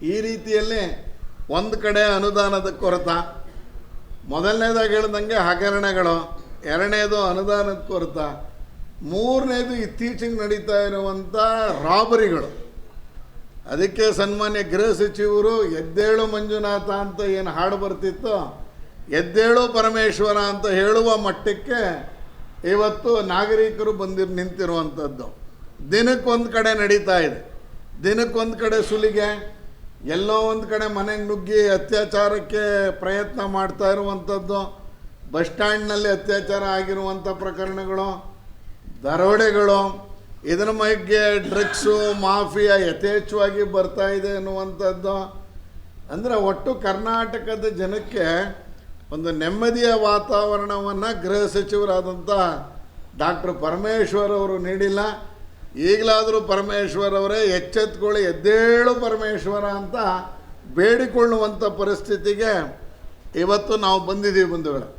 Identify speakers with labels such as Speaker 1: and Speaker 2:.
Speaker 1: ಈ ರೀತಿಯಲ್ಲಿ ಒಂದು ಕಡೆ ಅನುದಾನದ ಕೊರತೆ, ಮೊದಲನೇದಾಗಿ ಹೇಳ್ದಂಗೆ ಹಗರಣಗಳು, ಎರಡನೇದು ಅನುದಾನದ ಕೊರತೆ, ಮೂರನೇದು ಇತ್ತೀಚೆಗೆ ನಡೀತಾ ಇರುವಂಥ ರಾಬರಿಗಳು. ಅದಕ್ಕೆ ಸನ್ಮಾನ್ಯ ಗೃಹ ಸಚಿವರು ಎದ್ದೇಳು ಮಂಜುನಾಥ ಅಂತ ಏನು ಹಾಡು ಬರ್ತಿತ್ತೋ, ಎದ್ದೇಳು ಪರಮೇಶ್ವರ ಅಂತ ಹೇಳುವ ಮಟ್ಟಕ್ಕೆ ಇವತ್ತು ನಾಗರಿಕರು ನಿಂತಿರುವಂಥದ್ದು. ದಿನಕ್ಕೊಂದು ಕಡೆ ನಡೀತಾ ಇದೆ, ದಿನಕ್ಕೊಂದು ಕಡೆ ಸುಲಿಗೆ, ಎಲ್ಲೋ ಒಂದು ಕಡೆ ಮನೆಗೆ ನುಗ್ಗಿ ಅತ್ಯಾಚಾರಕ್ಕೆ ಪ್ರಯತ್ನ ಮಾಡ್ತಾ ಇರುವಂಥದ್ದು, ಬಸ್ ಸ್ಟ್ಯಾಂಡ್ನಲ್ಲಿ ಅತ್ಯಾಚಾರ ಆಗಿರುವಂಥ ಪ್ರಕರಣಗಳು, ದರೋಡೆಗಳು, ಇದರ ಬಗ್ಗೆ ಡ್ರಗ್ಸು ಮಾಫಿಯಾ ಯಥೇಚ್ಛವಾಗಿ ಬರ್ತಾ ಇದೆ ಅನ್ನುವಂಥದ್ದು. ಅಂದರೆ ಒಟ್ಟು ಕರ್ನಾಟಕದ ಜನಕ್ಕೆ ಒಂದು ನೆಮ್ಮದಿಯ ವಾತಾವರಣವನ್ನು ಗೃಹ ಸಚಿವರಾದಂಥ ಡಾಕ್ಟರ್ ಪರಮೇಶ್ವರ್ ಅವರು ನೀಡಿಲ್ಲ. ಈಗಲಾದರೂ ಪರಮೇಶ್ವರ್ ಅವರೇ ಎಚ್ಚೆತ್ಕೊಳ್ಳಿ, ಎದ್ದೇಳು ಪರಮೇಶ್ವರ ಅಂತ ಬೇಡಿಕೊಳ್ಳುವಂಥ ಪರಿಸ್ಥಿತಿಗೆ ಇವತ್ತು ನಾವು ಬಂದಿದ್ದೀವಿ ಬಂಧುಗಳೇ.